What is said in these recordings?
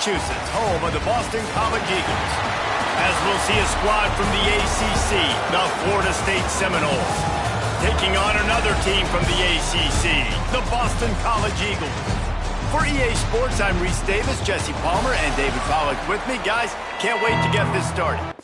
Massachusetts, home of the Boston College Eagles. As we'll see a squad from the ACC, the Florida State Seminoles, taking on another team from the ACC, the Boston College Eagles. For EA Sports, I'm Reese Davis, Jesse Palmer, and David Pollack with me. Guys, can't wait to get this started.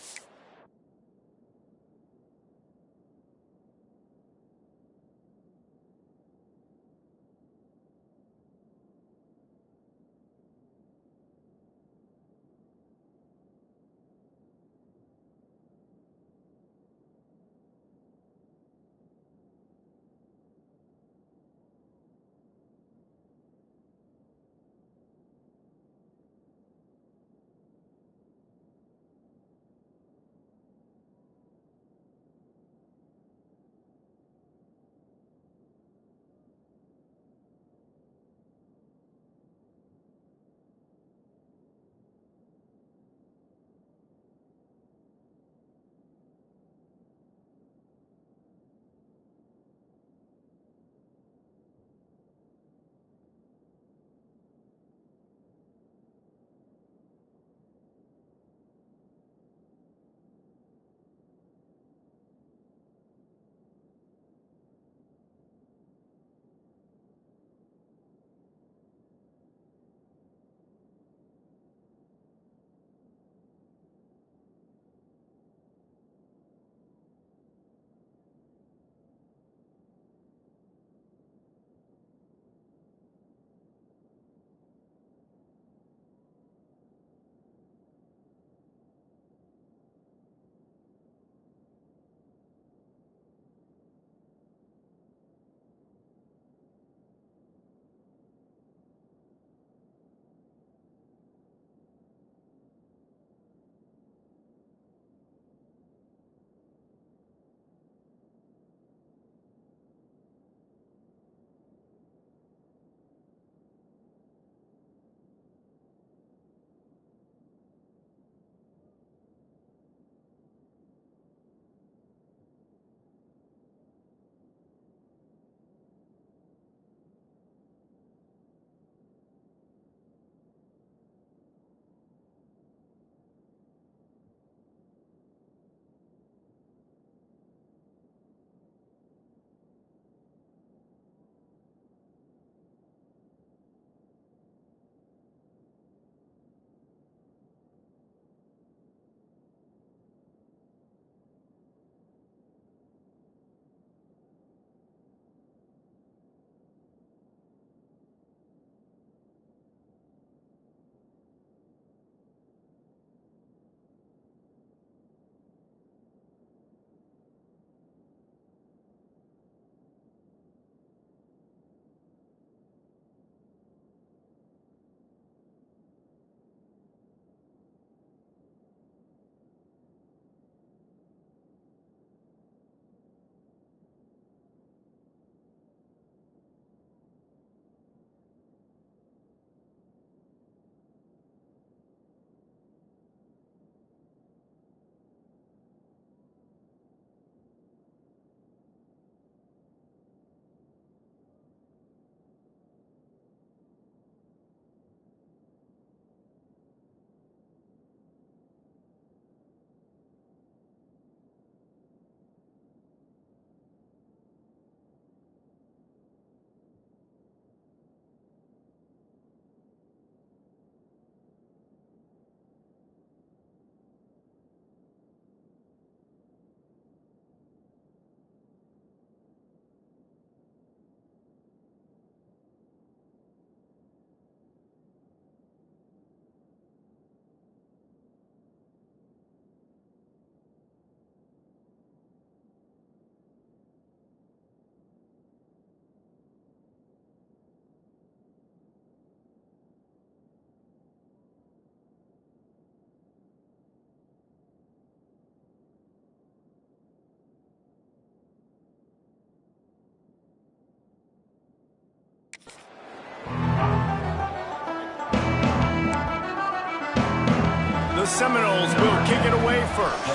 The Seminoles will kick it away first.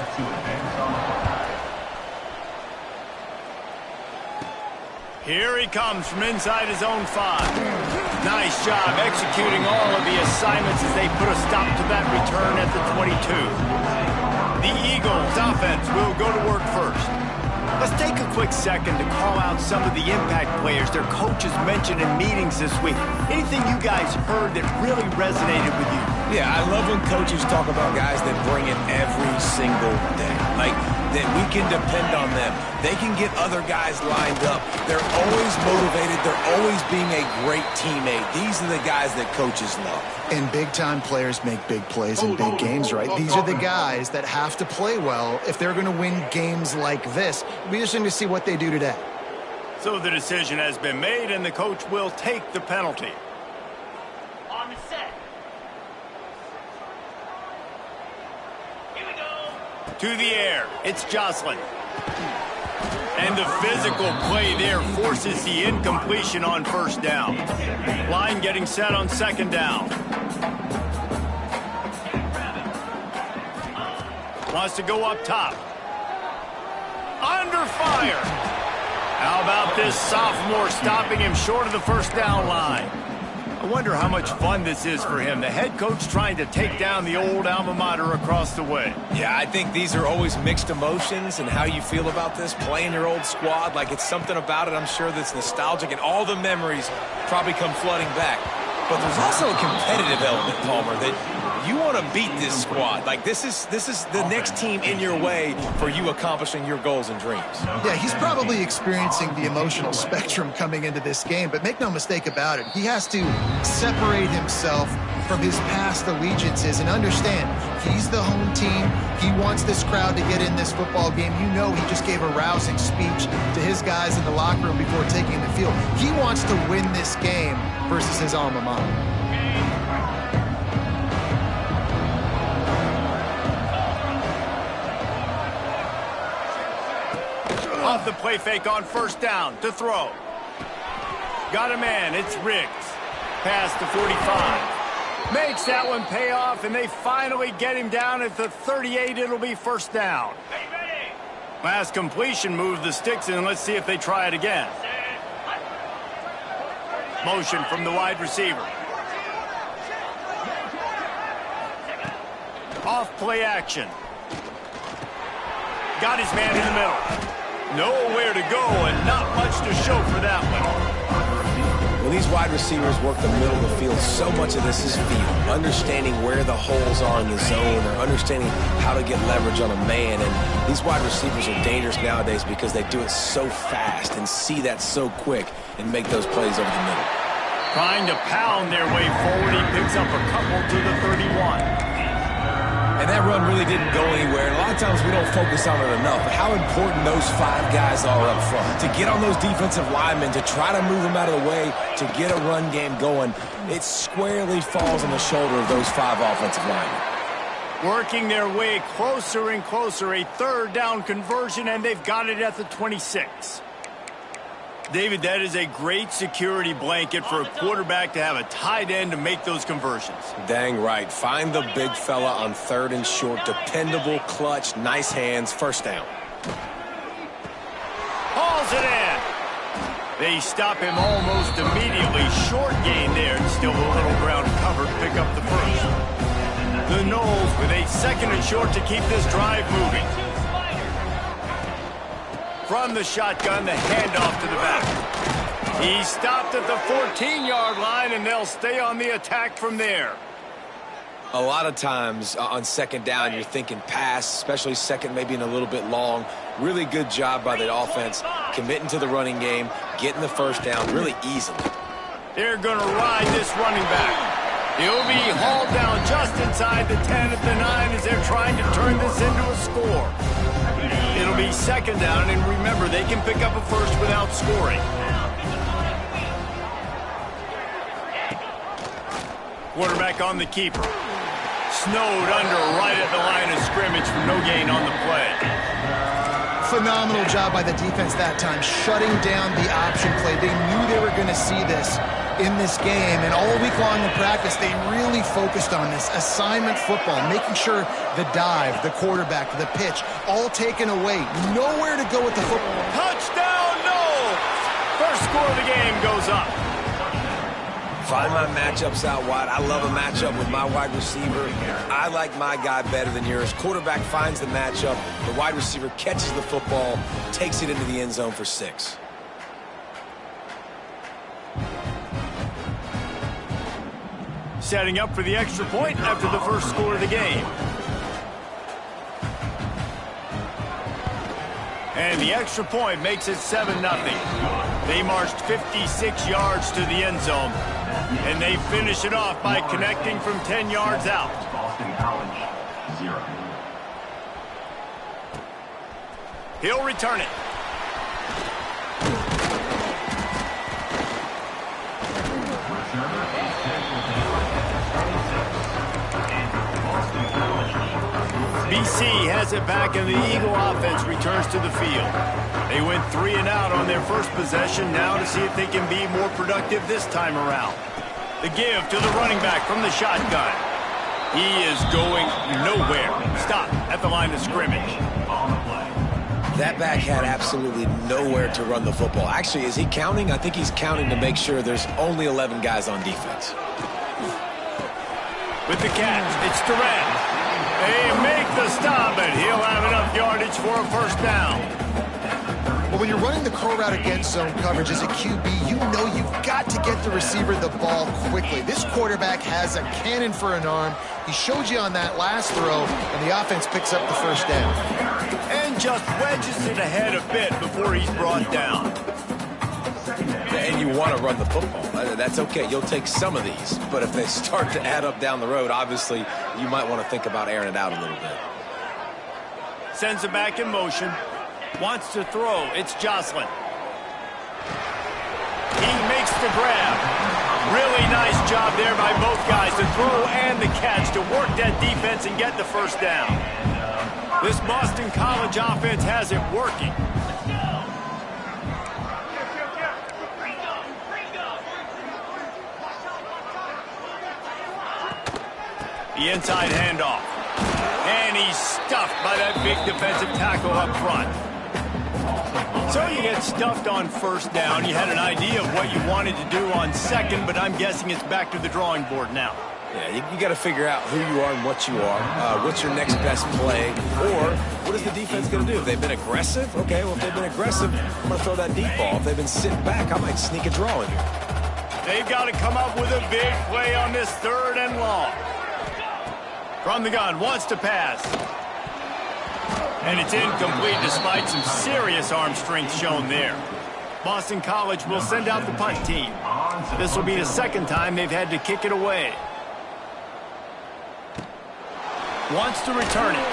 Here he comes from inside his own 5. Nice job executing all of the assignments as they put a stop to that return at the 22. The Eagles offense will go to work first. Let's take a quick second to call out some of the impact players their coaches mentioned in meetings this week. Anything you guys heard that really resonated with you? Yeah, I love when coaches talk about guys that bring it every single day. Like, that we can depend on them. They can get other guys lined up. They're always motivated. They're always being a great teammate. These are the guys that coaches love. And big-time players make big plays in big games, right? These are the guys that have to play well if they're going to win games like this. It'll be interesting to see what they do today. So the decision has been made, and the coach will take the penalty. On the set. Here we go. To the air, it's Jocelyn. And the physical play there forces the incompletion on first down. Line getting set on second down. Wants to go up top. Under fire. How about this sophomore stopping him short of the first down line? I wonder how much fun this is for him. The head coach trying to take down the old alma mater across the way. Yeah, I think these are always mixed emotions and how you feel about this, playing your old squad. Like, it's something about it, I'm sure, that's nostalgic, and all the memories probably come flooding back. But there's also a competitive element, Palmer, that you want to beat this squad. Like, this is the next team in your way for you accomplishing your goals and dreams. Yeah, he's probably experiencing the emotional spectrum coming into this game, but make no mistake about it, he has to separate himself from his past allegiances and understand he's the home team. He wants this crowd to get in this football game. You know, he just gave a rousing speech to his guys in the locker room before taking the field. He wants to win this game versus his alma mater. Off the play fake on first down to throw. Got a man, it's Riggs. Pass to 45. Makes that one pay off, and they finally get him down at the 38. It'll be first down. Last completion moved the sticks in. Let's see if they try it again. Motion from the wide receiver. Off play action. Got his man in the middle. Nowhere to go and not much to show for that one. When these wide receivers work the middle of the field, so much of this is feel. Understanding where the holes are in the zone, or understanding how to get leverage on a man. And these wide receivers are dangerous nowadays because they do it so fast and see that so quick and make those plays over the middle. Trying to pound their way forward. He picks up a couple to the 31. And that run really didn't go anywhere. And a lot of times we don't focus on it enough. But how important those five guys are up front. To get on those defensive linemen, to try to move them out of the way, to get a run game going, it squarely falls on the shoulder of those five offensive linemen. Working their way closer and closer. A third down conversion, and they've got it at the 26. David, that is a great security blanket for a quarterback to have a tight end to make those conversions. Dang right. Find the big fella on third and short. Dependable, clutch, nice hands, first down. Hauls it in. They stop him almost immediately. Short gain there, and still a little ground covered. Pick up the first. The Noles with a second and short to keep this drive moving. From the shotgun, the handoff to the back. He stopped at the 14-yard line, and they'll stay on the attack from there. A lot of times on second down, you're thinking pass, especially second, maybe in a little bit long. Really good job by the offense, committing to the running game, getting the first down really easily. They're going to ride this running back. He'll be hauled down just inside the 10 at the 9 as they're trying to turn this into a score. It'll be second down, and remember, they can pick up a first without scoring. Quarterback on the keeper. Snowed under right at the line of scrimmage for no gain on the play. Phenomenal job by the defense that time, shutting down the option play. They knew they were going to see this in this game, and all week long in practice, they really focused on this assignment football, making sure the dive, the quarterback, the pitch, all taken away. Nowhere to go with the football. Touchdown, no! First score of the game goes up. Find my matchups out wide. I love a matchup with my wide receiver. I like my guy better than yours. Quarterback finds the matchup. The wide receiver catches the football, takes it into the end zone for 6. Setting up for the extra point after the first score of the game. And the extra point makes it 7-0. They marched 56 yards to the end zone. And they finish it off by connecting from 10 yards out. Boston College, 0. He'll return it. BC has it back, and the Eagle offense returns to the field. They went 3 and out on their first possession, now to see if they can be more productive this time around. The give to the running back from the shotgun. He is going nowhere. Stop at the line of scrimmage. That back had absolutely nowhere to run the football. Actually, is he counting? I think he's counting to make sure there's only 11 guys on defense. With the catch, it's Durant. They make the stop, and he'll have enough yardage for a first down. Well, when you're running the curl route against zone coverage as a QB, you know you've got to get the receiver the ball quickly. This quarterback has a cannon for an arm. He showed you on that last throw, and the offense picks up the first down. And just wedges it ahead a bit before he's brought down. And you want to run the football. That's okay. You'll take some of these. But if they start to add up down the road, obviously, you might want to think about airing it out a little bit. Sends it back in motion. Wants to throw. It's Jocelyn. He makes the grab. Really nice job there by both guys, the throw and the catch, to work that defense and get the first down. This Boston College offense has it working. The inside handoff. And he's stuffed by that big defensive tackle up front. So you get stuffed on first down. You had an idea of what you wanted to do on second, but I'm guessing it's back to the drawing board now. Yeah, you got to figure out who you are and what you are. What's your next best play? Or what is the defense going to do? If they've been aggressive, okay, well, if they've been aggressive, I'm going to throw that deep ball. If they've been sitting back, I might sneak a draw in here. They've got to come up with a big play on this 3rd and long. From the gun, wants to pass. And it's incomplete despite some serious arm strength shown there. Boston College will send out the punt team. This will be the second time they've had to kick it away. Wants to return it.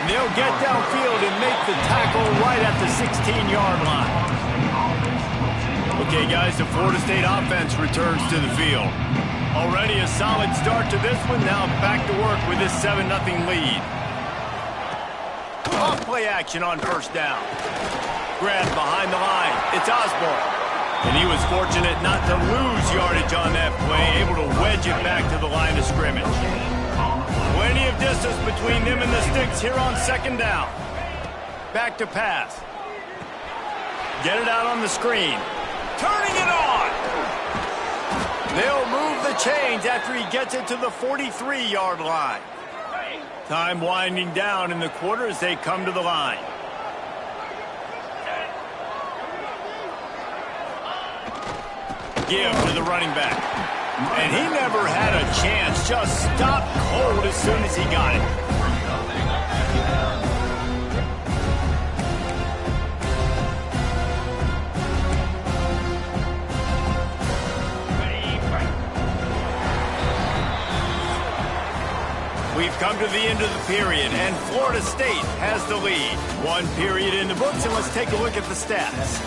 And they'll get downfield and make the tackle right at the 16-yard line. Okay, guys, the Florida State offense returns to the field. Already a solid start to this one. Now back to work with this 7-0 lead. Off play action on first down. Grab behind the line. It's Osborne. And he was fortunate not to lose yardage on that play, able to wedge it back to the line of scrimmage. Plenty of distance between them and the sticks here on second down. Back to pass. Get it out on the screen. Turning it on. They'll move the chains after he gets it to the 43-yard line. Time winding down in the quarter as they come to the line. Give to the running back. And he never had a chance. Just stopped cold as soon as he got it. We've come to the end of the period, and Florida State has the lead. 1 period in the books, and let's take a look at the stats.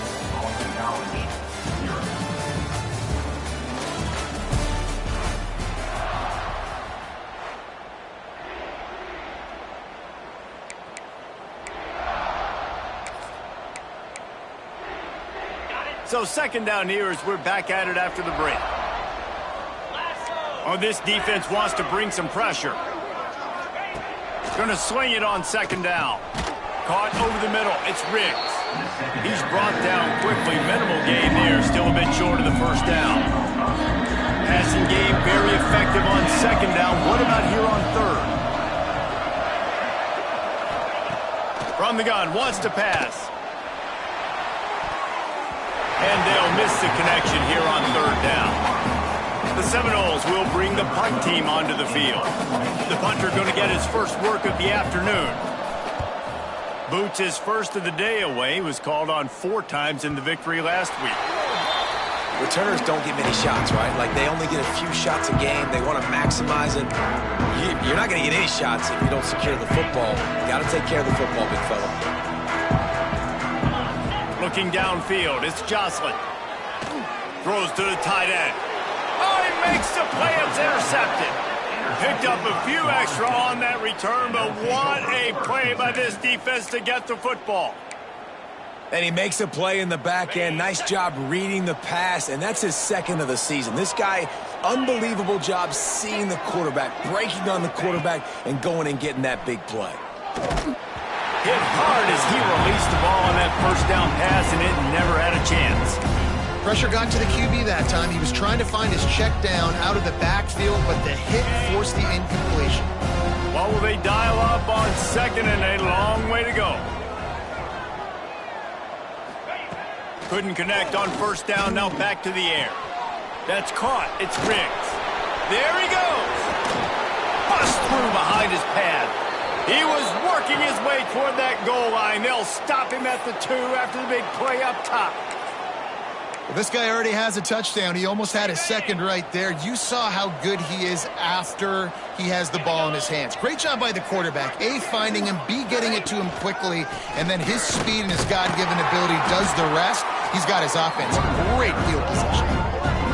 So second down here as we're back at it after the break. Oh, this defense wants to bring some pressure. Going to sling it on second down. Caught over the middle. It's Riggs. He's brought down quickly. Minimal gain there. Still a bit short of the first down. Passing game very effective on second down. What about here on third? From the gun, wants to pass. And they'll miss the connection here on third down. The Seminoles will bring the punt team onto the field. The punter going to get his first work of the afternoon. Boots his first of the day away. Was called on 4 times in the victory last week. Returners don't get many shots, right? Like, they only get a few shots a game. They want to maximize it. You're not going to get any shots if you don't secure the football. You got to take care of the football, big fella. Looking downfield, it's Jocelyn. Throws to the tight end. Oh, he makes the play. It's intercepted. Picked up a few extra on that return, but what a play by this defense to get the football. And he makes a play in the back end. Nice job reading the pass, and that's his second of the season. This guy, unbelievable job seeing the quarterback, breaking on the quarterback, and going and getting that big play. Hit hard as he released the ball on that first down pass, and it never had a chance. Pressure got to the QB that time. He was trying to find his check down out of the backfield, but the hit forced the incompletion. What will they dial up on second, and a long way to go. Couldn't connect on first down, now back to the air. That's caught, it's Riggs. There he goes. Bust through behind his pad. He was working his way toward that goal line. They'll stop him at the 2 after the big play up top. Well, this guy already has a touchdown. He almost had his second right there. You saw how good he is after he has the ball in his hands. Great job by the quarterback. A, finding him, B, getting it to him quickly, and then his speed and his God-given ability does the rest. He's got his offense. Great field position.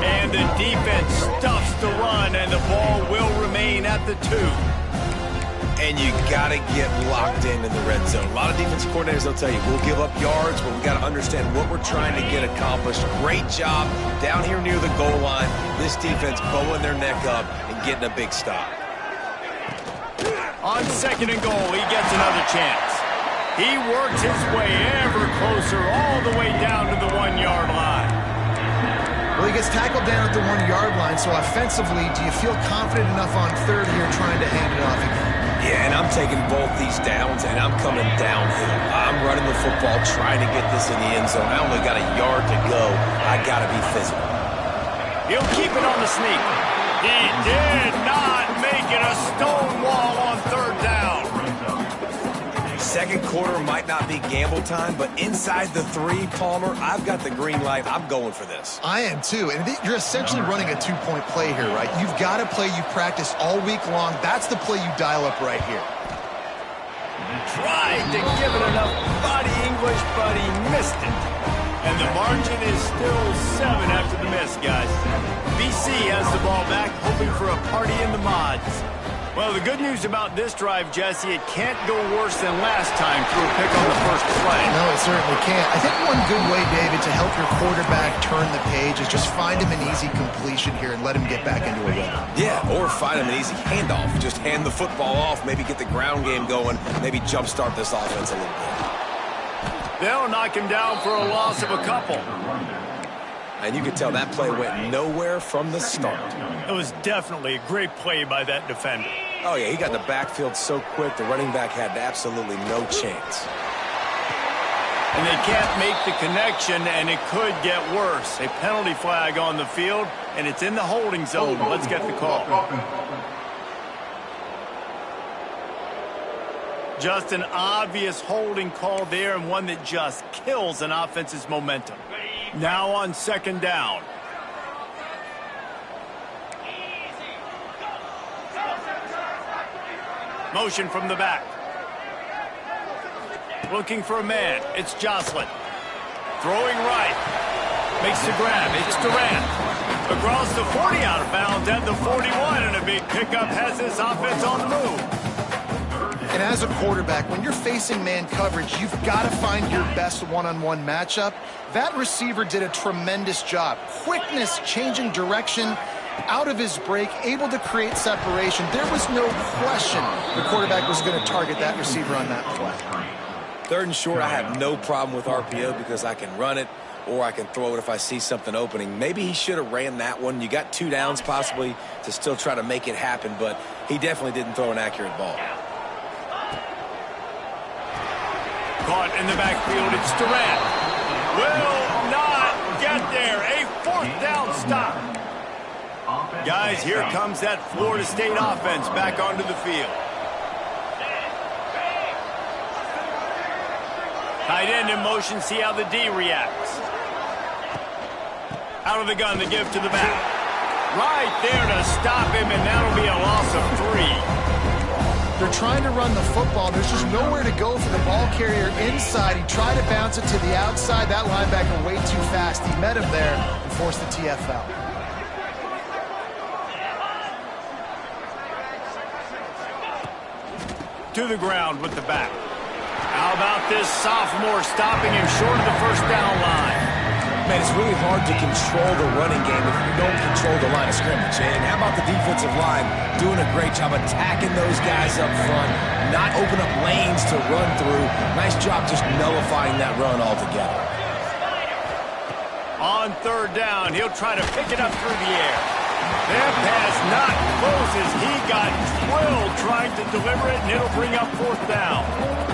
And the defense stuffs the run, and the ball will remain at the 2. And you got to get locked in the red zone. A lot of defense coordinators, they'll tell you, we'll give up yards, but we got to understand what we're trying to get accomplished. Great job down here near the goal line. This defense bowing their neck up and getting a big stop. On second and goal, he gets another chance. He works his way ever closer all the way down to the 1-yard line. Well, he gets tackled down at the 1-yard line, so offensively, do you feel confident enough on third here trying to hand it off again? Yeah, and I'm taking both these downs, and I'm coming downhill. I'm running the football, trying to get this in the end zone. I only got a yard to go. I got to be physical. He'll keep it on the sneak. He did not make it a stone wall on third down. Second quarter might not be gamble time, but inside the 3, Palmer, I've got the green light. I'm going for this. I am too, and you're essentially running a 2-point play here, right? You've got a play you practice all week long. That's the play you dial up right here. Tried to give it enough body English, but he missed it. And the margin is still 7 after the miss, guys. BC has the ball back, hoping for a party in the mods. Well, the good news about this drive, Jesse, it can't go worse than last time through a pick on the first play. No, it certainly can't. I think one good way, David, to help your quarterback turn the page is just find him an easy completion here and let him get back into a rhythm. Yeah, or find him an easy handoff. Just hand the football off, maybe get the ground game going, maybe jumpstart this offense a little bit. They'll knock him down for a loss of a couple. And you could tell that play went nowhere from the start. It was definitely a great play by that defender. Oh, yeah, he got in the backfield so quick, the running back had absolutely no chance. And they can't make the connection, and it could get worse. A penalty flag on the field, and it's in the holding zone. Let's get the call. Just an obvious holding call there, and one that just kills an offense's momentum. Now on second down. Motion from the back. Looking for a man. It's Jocelyn. Throwing right. Makes the grab. It's Durant. Across the 40 out of bounds at the 41, and a big pickup has this offense on the move. And as a quarterback, when you're facing man coverage, you've got to find your best one-on-one matchup. That receiver did a tremendous job. Quickness, changing direction, out of his break, able to create separation. There was no question the quarterback was going to target that receiver on that play. Third and short, I have no problem with RPO because I can run it. or I can throw it if I see something opening. Maybe he should have ran that one. You got 2 downs possibly to still try to make it happen, but he definitely didn't throw an accurate ball. Caught in the backfield, it's Durant. Will not get there. A 4th down stop. Guys, here comes that Florida State offense back onto the field. Tight end in motion, see how the D reacts. Out of the gun, the give to the back. Right there to stop him, and that'll be a loss of 3. They're trying to run the football. There's just nowhere to go for the ball carrier inside. He tried to bounce it to the outside. That linebacker way too fast. He met him there and forced the TFL. To the ground with the back. How about this sophomore stopping him short of the 1st down line? Man, it's really hard to control the running game if you don't control the line of scrimmage. And how about the defensive line doing a great job attacking those guys up front, not open up lanes to run through. Nice job just nullifying that run altogether. On 3rd down, he'll try to pick it up through the air. That pass not close as he got drilled trying to deliver it, and it'll bring up 4th down.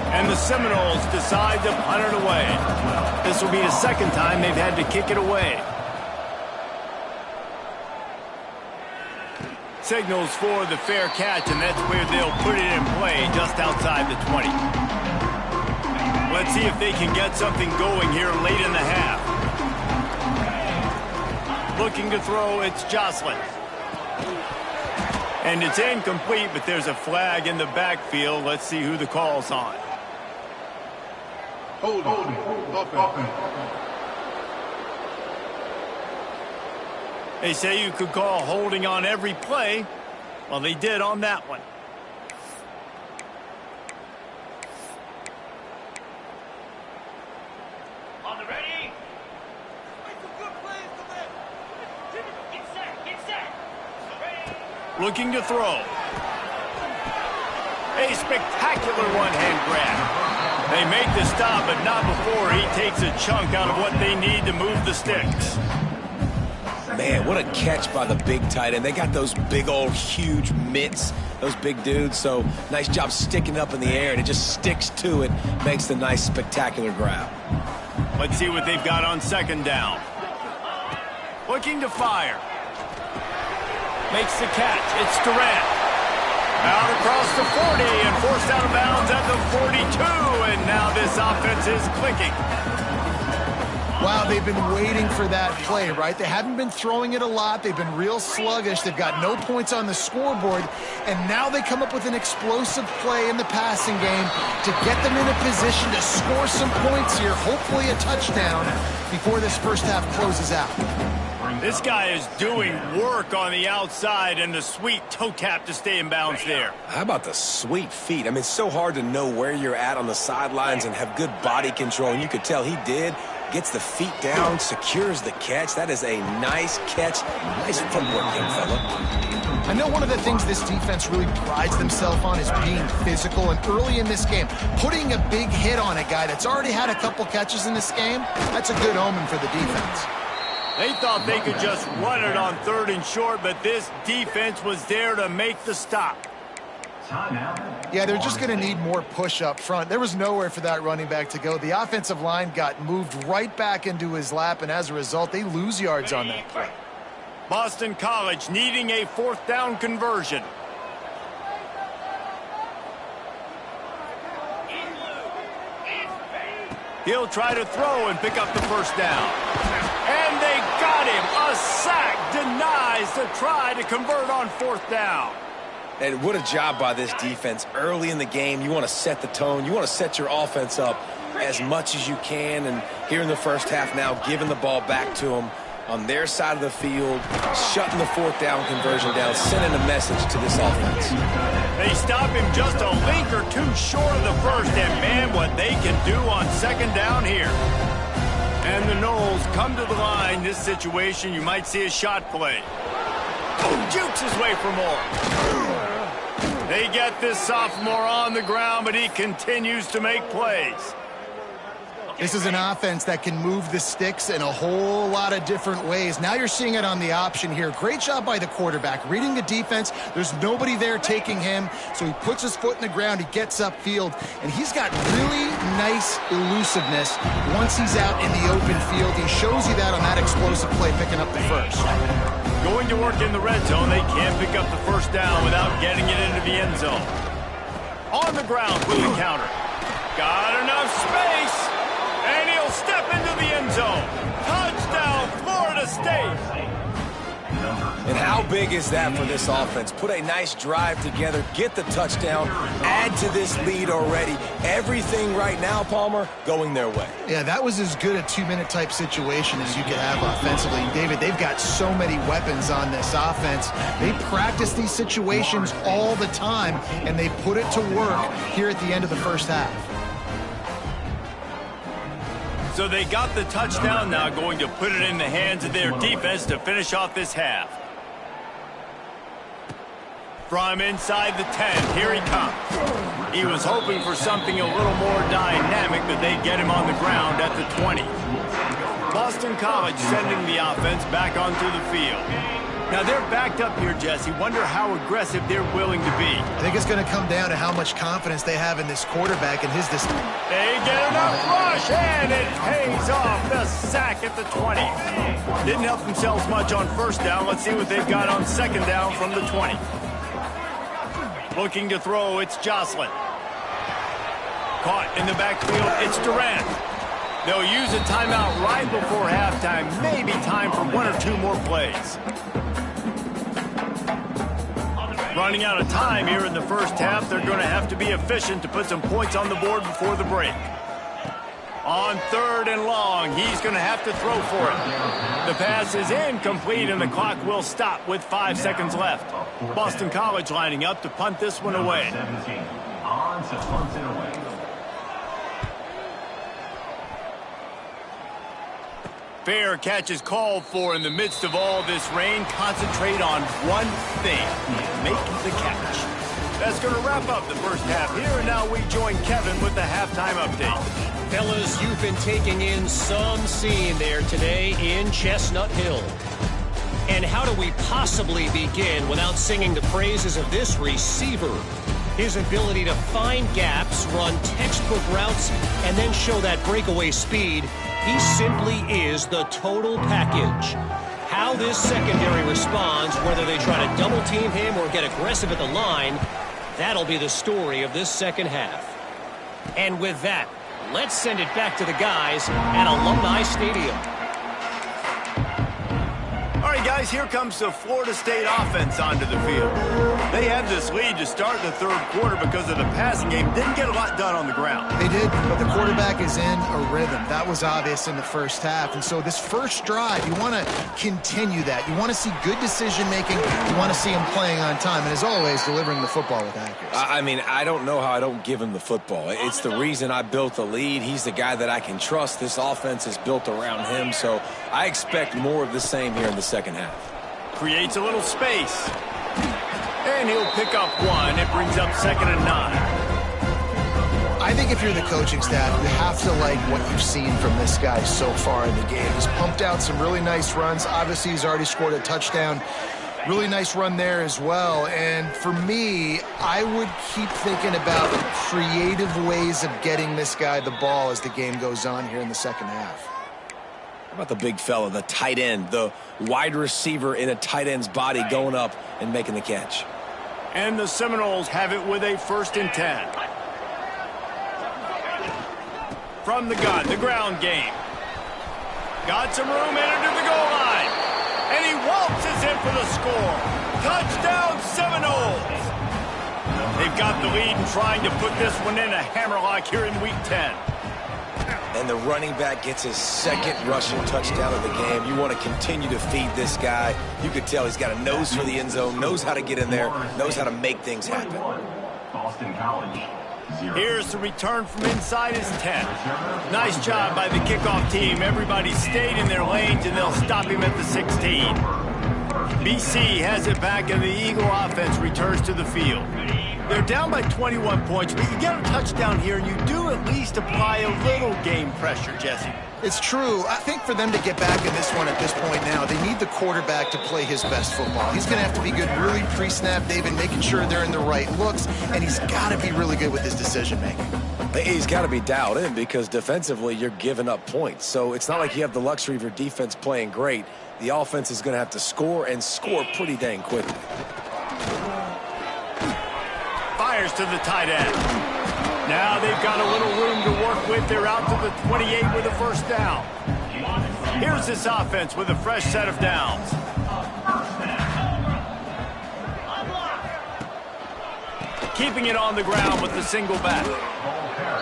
And the Seminoles decide to punt it away. This will be the 2nd time they've had to kick it away. Signals for the fair catch, and that's where they'll put it in play, just outside the 20. Let's see if they can get something going here late in the half. Looking to throw, it's Jocelyn. And it's incomplete, but there's a flag in the backfield. Let's see who the call's on. Holding. They say you could call holding on every play. Well, they did on that one. On the ready. Get set. Ready. Looking to throw. A spectacular one-hand grab. They make the stop, but not before he takes a chunk out of what they need to move the sticks. Man, what a catch by the big tight end. They got those big old huge mitts, those big dudes, so nice job sticking up in the air, and it just sticks to it, makes the nice spectacular grab. Let's see what they've got on 2nd down. Looking to fire. Makes the catch. It's Durant. Out across the 40 and forced out of bounds at the 42, and now this offense is clicking. Wow, they've been waiting for that play, right? They haven't been throwing it a lot. They've been real sluggish. They've got no points on the scoreboard, and now they come up with an explosive play in the passing game to get them in a position to score some points here, hopefully a touchdown, before this 1st half closes out. This guy is doing work on the outside, and the sweet toe tap to stay in bounds there. How about the sweet feet? I mean, it's so hard to know where you're at on the sidelines and have good body control, and you could tell he did. Gets the feet down, secures the catch. That is a nice catch. Nice footwork, young fella. I know one of the things this defense really prides themselves on is being physical, and early in this game, putting a big hit on a guy that's already had a couple catches in this game, that's a good omen for the defense. They thought they could just run it on 3rd and short, but this defense was there to make the stop. Yeah, they're just going to need more push up front. There was nowhere for that running back to go. The offensive line got moved right back into his lap, and as a result, they lose yards on that play. Boston College needing a 4th down conversion. He'll try to throw and pick up the 1st down. And they got him. A sack denies the try to convert on 4th down. And what a job by this defense. Early in the game, you want to set the tone. You want to set your offense up as much as you can. And here in the 1st half now, giving the ball back to them on their side of the field, shutting the 4th down conversion down, sending a message to this offense. They stop him just a link or two short of the 1st, and man, what they can do on 2nd down here. And the Noles come to the line. This situation, you might see a shot play. Oh, jukes his way for more. They get this sophomore on the ground, but he continues to make plays. This is an offense that can move the sticks in a whole lot of different ways. Now you're seeing it on the option here. Great job by the quarterback. Reading the defense, there's nobody there taking him, so he puts his foot in the ground, he gets upfield, and he's got really nice elusiveness once he's out in the open field. He shows you that on that explosive play, picking up the first. Going to work in the red zone, they can't pick up the first down without getting it into the end zone. On the ground with the counter. Got enough space. And he'll step into the end zone. Touchdown, Florida State. And how big is that for this offense? Put a nice drive together, get the touchdown, add to this lead already. Everything right now, Palmer, going their way. Yeah, that was as good a two-minute type situation as you could have offensively. And David, they've got so many weapons on this offense. They practice these situations all the time, and they put it to work here at the end of the first half. So they got the touchdown, now going to put it in the hands of their defense to finish off this half. From inside the 10, here he comes. He was hoping for something a little more dynamic, but they get him on the ground at the 20. Boston College sending the offense back onto the field. Now they're backed up here, Jesse. Wonder how aggressive they're willing to be. I think it's going to come down to how much confidence they have in this quarterback and his discipline. They get enough rush, and it pays off. The sack at the 20. Didn't help themselves much on first down. Let's see what they've got on second down from the 20. Looking to throw, it's Jocelyn. Caught in the backfield, it's Durant. They'll use a timeout right before halftime. Maybe time for one or two more plays. Running out of time here in the first half. They're going to have to be efficient to put some points on the board before the break. On third and long, he's going to have to throw for it. The pass is incomplete, and the clock will stop with 5 seconds left. Boston College lining up to punt this one away. 17. On to punt it away. Fair catch is called for in the midst of all this rain. Concentrate on one thing. Make the catch. That's going to wrap up the first half here, and now we join Kevin with the halftime update. Fellas, you've been taking in some scene there today in Chestnut Hill. And how do we possibly begin without singing the praises of this receiver? His ability to find gaps, run textbook routes, and then show that breakaway speed. He simply is the total package. How this secondary responds, whether they try to double team him or get aggressive at the line, that'll be the story of this second half. And with that, let's send it back to the guys at Alumni Stadium. All right, guys, here comes the Florida State offense onto the field. They had this lead to start the third quarter because of the passing game. Didn't get a lot done on the ground. They did, but the quarterback is in a rhythm. That was obvious in the first half. And so this first drive, you want to continue that. You want to see good decision-making. You want to see him playing on time. And as always, delivering the football with accuracy. I mean, I don't know how I don't give him the football. It's the reason I built the lead. He's the guy that I can trust. This offense is built around him, so I expect more of the same here in the second half. Creates a little space. And he'll pick up one. It brings up 2nd and 9. I think if you're the coaching staff, you have to like what you've seen from this guy so far in the game. He's pumped out some really nice runs. Obviously, he's already scored a touchdown. Really nice run there as well. And for me, I would keep thinking about creative ways of getting this guy the ball as the game goes on here in the second half. How about the big fella, the tight end, the wide receiver in a tight end's body going up and making the catch? And the Seminoles have it with a 1st and 10. From the gun, the ground game. Got some room, entered to the goal line. And he waltzes in for the score. Touchdown, Seminoles. They've got the lead and trying to put this one in a hammerlock here in Week 10. And the running back gets his 2nd rushing touchdown of the game. You want to continue to feed this guy. You could tell he's got a nose for the end zone, knows how to get in there, knows how to make things happen. Boston College, 0. Here's the return from inside his 10. Nice job by the kickoff team. Everybody stayed in their lanes, and they'll stop him at the 16. BC has it back, and the Eagle offense returns to the field. They're down by 21 points, but you get a touchdown here, and you do at least apply a little game pressure, Jesse. It's true. I think for them to get back in this one at this point now, they need the quarterback to play his best football. He's going to have to be good really pre-snap, David, making sure they're in the right looks, and he's got to be really good with his decision-making. He's got to be dialed in because defensively you're giving up points. So it's not like you have the luxury of your defense playing great. The offense is going to have to score and score pretty dang quickly. Fires to the tight end. Now they've got a little room to work with. They're out to the 28 with a first down. Here's this offense with a fresh set of downs. Keeping it on the ground with the single back.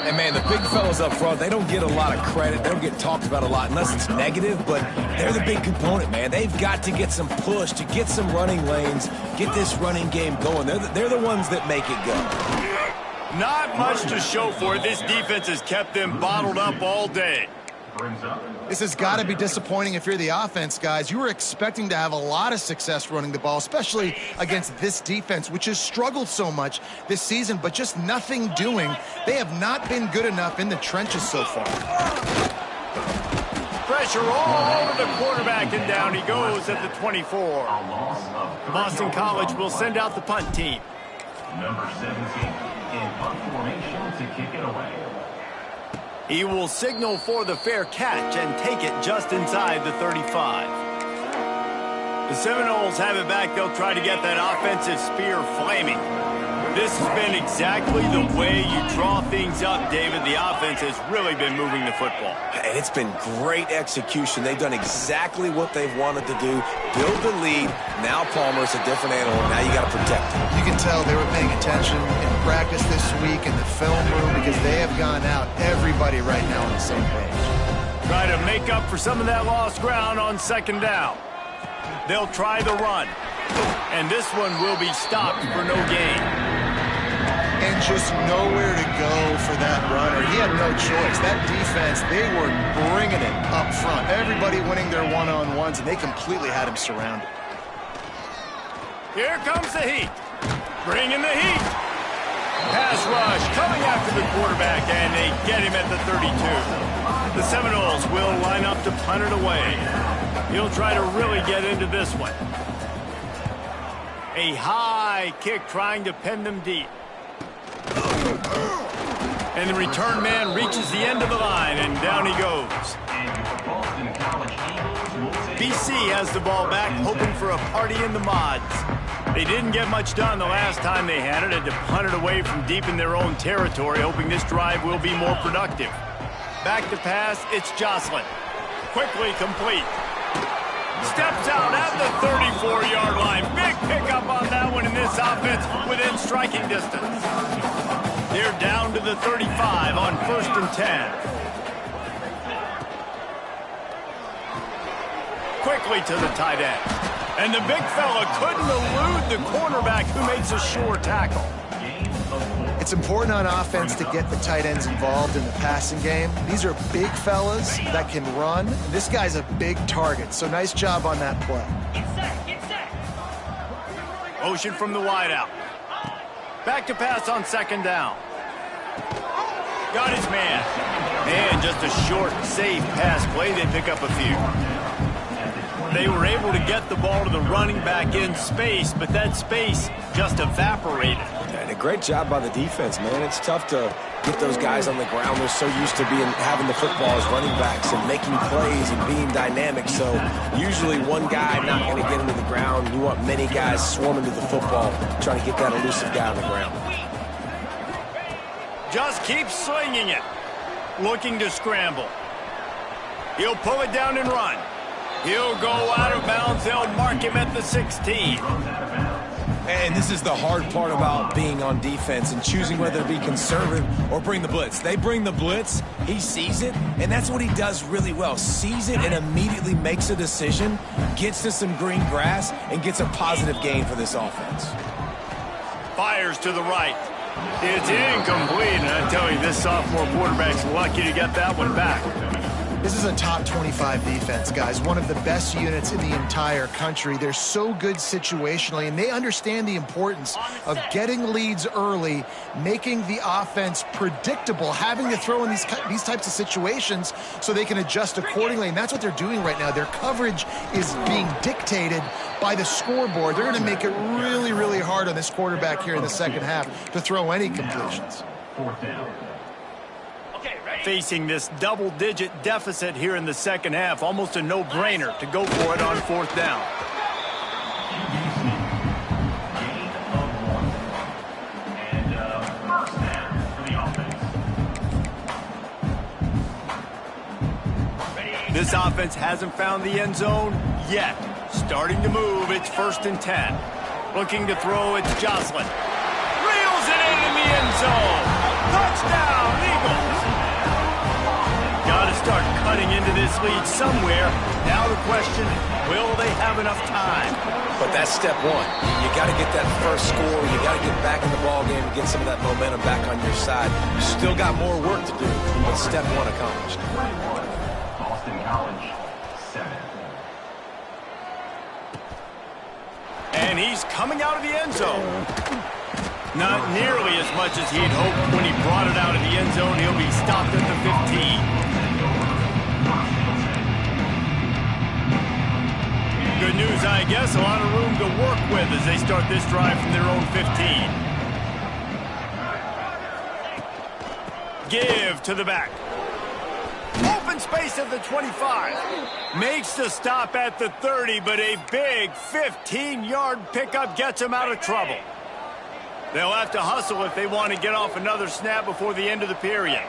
And, man, the big fellas up front, they don't get a lot of credit. They don't get talked about a lot unless it's negative, but they're the big component, man. They've got to get some push, to get some running lanes, get this running game going. They're the ones that make it go. Not much to show for it. This defense has kept them bottled up all day. This has got to be disappointing if you're the offense, guys. You were expecting to have a lot of success running the ball, especially against this defense, which has struggled so much this season, but just nothing doing. They have not been good enough in the trenches so far. Pressure all over the quarterback, and down he goes at the 24. Boston College will send out the punt team. Number 17 in punt formation to kick it away. He will signal for the fair catch and take it just inside the 35. The Seminoles have it back. They'll try to get that offensive spear flaming. This has been exactly the way you draw things up, David. The offense has really been moving the football. And it's been great execution. They've done exactly what they've wanted to do. Build the lead. Now Palmer's a different animal. Now you got to protect him. You can tell they were paying attention in practice this week in the film room because they have gone out, everybody right now on the same page. Try to make up for some of that lost ground on second down. They'll try the run. And this one will be stopped for no gain. And just nowhere to go for that runner. He had no choice. That defense, they were bringing it up front. Everybody winning their one-on-ones, and they completely had him surrounded. Here comes the heat. Bringing the heat. Pass rush coming after the quarterback, and they get him at the 32. The Seminoles will line up to punt it away. He'll try to really get into this one. A high kick trying to pen them deep. And the return man reaches the end of the line, and down he goes. BC has the ball back, hoping for a party in the mods. They didn't get much done the last time they had it. Had to punt it away from deep in their own territory, hoping this drive will be more productive. Back to pass, it's Jocelyn. Quickly complete. Steps out at the 34-yard line. Big pickup on that one in this offense within striking distance. They're down to the 35 on 1st and 10. Quickly to the tight end. And the big fella couldn't elude the cornerback who makes a sure tackle. It's important on offense to get the tight ends involved in the passing game. These are big fellas that can run. This guy's a big target, so nice job on that play. Get set. Motion from the wideout. Back to pass on second down. Got his man. And just a short, safe pass play. They pick up a few. They were able to get the ball to the running back in space, but that space just evaporated. And a great job by the defense, man. It's tough to get those guys on the ground. They're so used to having the football as running backs and making plays and being dynamic. So usually one guy not going to get into the ground. You want many guys swarming to the football, trying to get that elusive guy on the ground. Just keep swinging it. Looking to scramble. He'll pull it down and run. He'll go out of bounds. They'll mark him at the 16. And this is the hard part about being on defense and choosing whether to be conservative or bring the blitz. They bring the blitz, he sees it, and that's what he does really well. Sees it and immediately makes a decision, gets to some green grass, and gets a positive gain for this offense. Fires to the right. It's incomplete, and I tell you, this sophomore quarterback's lucky to get that one back. This is a top 25 defense, guys. One of the best units in the entire country. They're so good situationally, and they understand the importance of getting leads early, making the offense predictable, having to throw in these types of situations so they can adjust accordingly, and that's what they're doing right now. Their coverage is being dictated by the scoreboard. They're going to make it really, really hard on this quarterback here in the second half to throw any completions. Fourth down. Facing this double-digit deficit here in the second half, almost a no-brainer to go for it on fourth down. Gain of 1. And first down for the offense. This offense hasn't found the end zone yet. Starting to move, it's 1st and 10. Looking to throw, it's Joslin. Reels it in the end zone. Touchdown, Eagles. Got to start cutting into this lead somewhere. Now the question, will they have enough time? But that's step one. You got to get that first score. You got to get back in the ball game and get some of that momentum back on your side. You still got more work to do, but step one accomplished. 21, Boston College, 7. And he's coming out of the end zone. Not nearly as much as he'd hoped when he brought it out of the end zone. He'll be stopped at the 15. Good news, I guess. A lot of room to work with as they start this drive from their own 15. Give to the back. Open space at the 25. Makes the stop at the 30, but a big 15-yard pickup gets him out of trouble. They'll have to hustle if they want to get off another snap before the end of the period.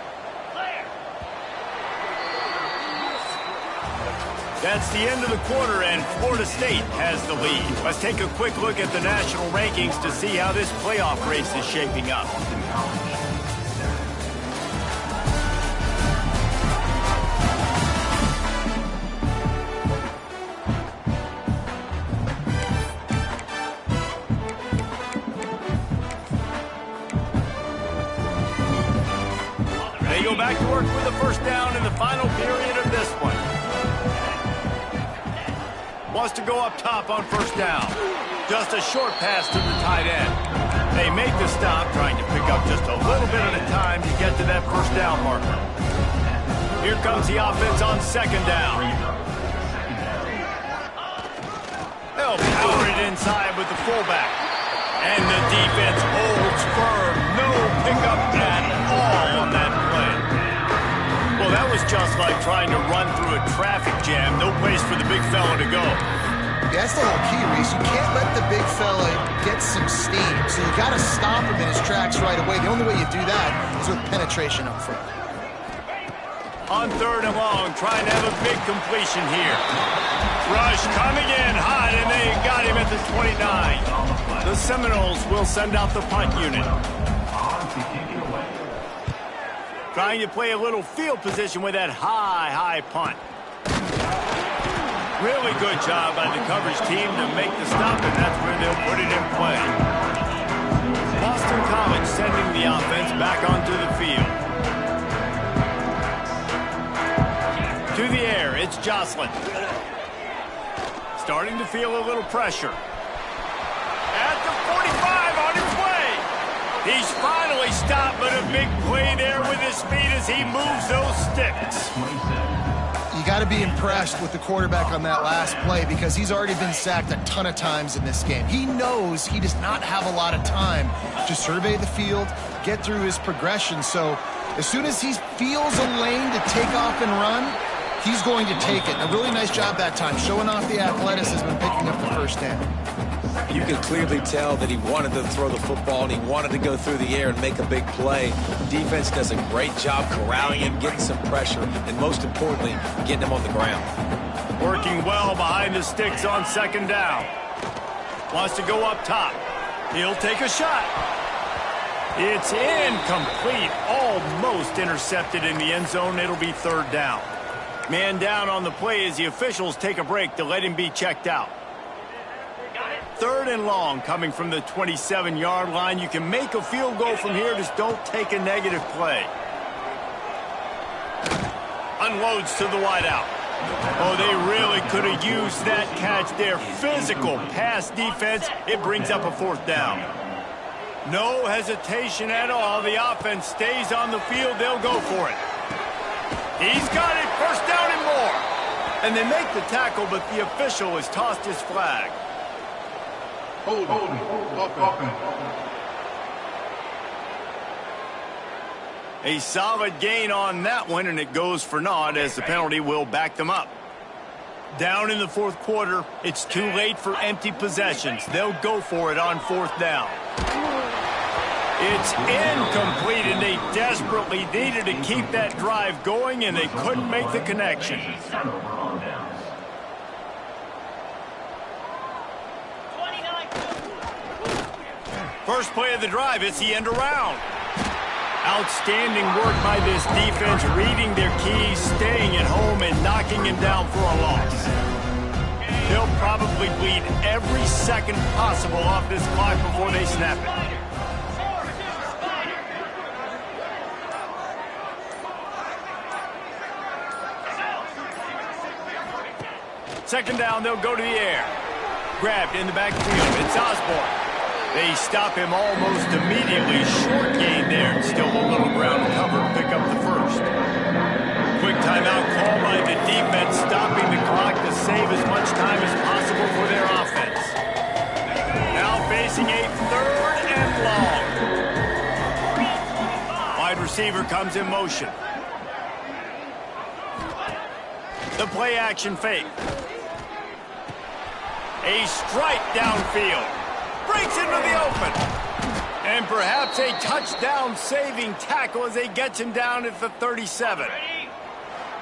That's the end of the quarter, and Florida State has the lead. Let's take a quick look at the national rankings to see how this playoff race is shaping up. They go back to work with the first down in the final period of this one. Wants to go up top on first down. Just a short pass to the tight end. They make the stop, trying to pick up just a little bit at a time to get to that first down marker. Here comes the offense on second down. They'll power it inside with the fullback. And the defense holds firm. No pickup at all on that play. Well, that was just like trying to run through a traffic jam. No place for the big fella to go. Yeah, that's the whole key, Reese. You can't let the big fella get some steam. So you got to stop him in his tracks right away. The only way you do that is with penetration up front. On third and long, trying to have a big completion here. Rush coming in hot, and they got him at the 29. The Seminoles will send out the punt unit. Trying to play a little field position with that high punt. Really good job by the coverage team to make the stop, and that's where they'll put it in play. Boston College sending the offense back onto the field. To the air, it's Joslin. Starting to feel a little pressure. At the 45 on his way. He's finally stopped, but a big play there with his speed as he moves those sticks. You got to be impressed with the quarterback on that last play because he's already been sacked a ton of times in this game. He knows he does not have a lot of time to survey the field, get through his progression. So as soon as he feels a lane to take off and run, he's going to take it. A really nice job that time, showing off the athleticism and picking up the first down. You can clearly tell that he wanted to throw the football and he wanted to go through the air and make a big play. Defense does a great job corralling him, getting some pressure, and most importantly, getting him on the ground. Working well behind the sticks on second down. Wants to go up top. He'll take a shot. It's incomplete. Almost intercepted in the end zone. It'll be third down. Man down on the play as the officials take a break to let him be checked out. Third and long coming from the 27-yard line. You can make a field goal from here, just don't take a negative play. Unloads to the wideout. Oh, they really could have used that catch there. Physical pass defense. It brings up a 4th down. No hesitation at all. The offense stays on the field. They'll go for it. He's got it. 1st down and more. And they make the tackle, but the official has tossed his flag. A solid gain on that one, and it goes for naught as the penalty will back them up. Down in the 4th quarter, it's too late for empty possessions. They'll go for it on 4th down. It's incomplete, and they desperately needed to keep that drive going, and they couldn't make the connection. First play of the drive, it's the end around. Outstanding work by this defense, reading their keys, staying at home, and knocking him down for a loss. They'll probably bleed every second possible off this clock before they snap it. 2nd down, they'll go to the air. Grabbed in the backfield. It's Osborne. They stop him almost immediately. Short gain there, and still a little ground cover to pick up the 1st. Quick timeout call by the defense, stopping the clock to save as much time as possible for their offense. Now facing a 3rd and long. Wide receiver comes in motion. The play action fake. A strike downfield. Breaks into the open. And perhaps a touchdown-saving tackle as they get him down at the 37.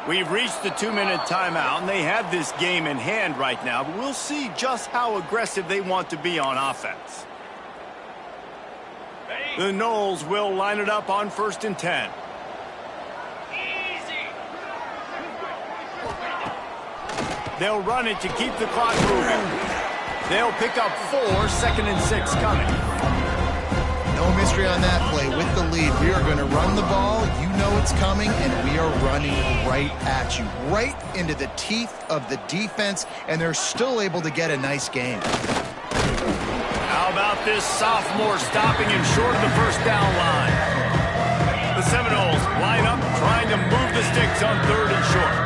We've reached the 2-minute timeout, and they have this game in hand right now, but we'll see just how aggressive they want to be on offense. The Noles will line it up on 1st and 10. They'll run it to keep the clock moving. They'll pick up 4, 2nd and 6 coming. No mystery on that play. With the lead, we are going to run the ball. You know it's coming, and we are running right at you, right into the teeth of the defense, and they're still able to get a nice gain. How about this sophomore stopping him short of the 1st down line? The Seminoles line up, trying to move the sticks on 3rd and short.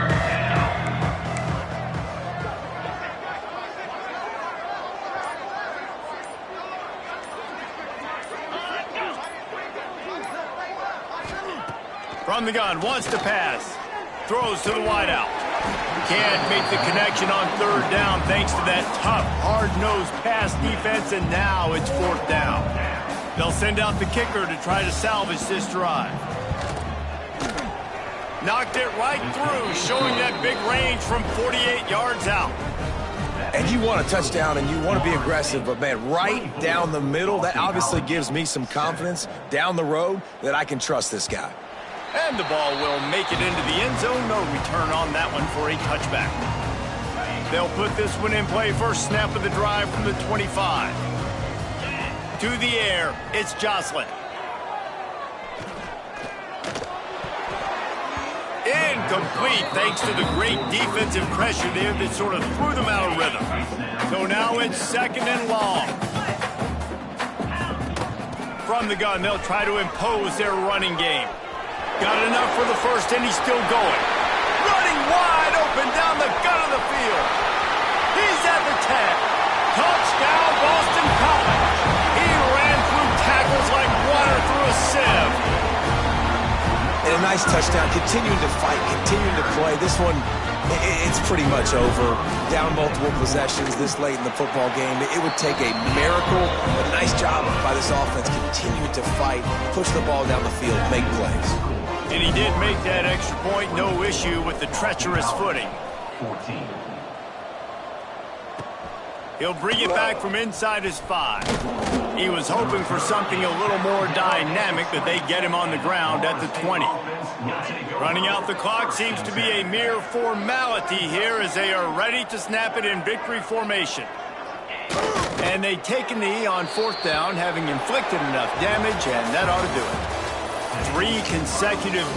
From the gun, wants to pass. Throws to the wideout. Can't make the connection on 3rd down thanks to that tough, hard-nosed pass defense, and now it's 4th down. They'll send out the kicker to try to salvage this drive. Knocked it right through, showing that big range from 48 yards out. And you want a touchdown and you want to be aggressive, but man, right down the middle, that obviously gives me some confidence down the road that I can trust this guy. And the ball will make it into the end zone. No return on that one for a touchback. They'll put this one in play. First snap of the drive from the 25. To the air, it's Jocelyn. Incomplete thanks to the great defensive pressure there that sort of threw them out of rhythm. So now it's 2nd and long. From the gun, they'll try to impose their running game. Got enough for the 1st, and he's still going. Running wide open down the gut of the field. He's at the 10. Touchdown, Boston College. He ran through tackles like water through a sieve. And a nice touchdown, continuing to fight, continuing to play. This one, it's pretty much over. Down multiple possessions this late in the football game. It would take a miracle, a nice job by this offense, continuing to fight, push the ball down the field, make plays. And he did make that extra point, no issue with the treacherous footing. 14. He'll bring it back from inside his 5. He was hoping for something a little more dynamic, but they get him on the ground at the 20. Running out the clock seems to be a mere formality here as they are ready to snap it in victory formation. And they take a knee on 4th down, having inflicted enough damage, and that ought to do it. 3 consecutive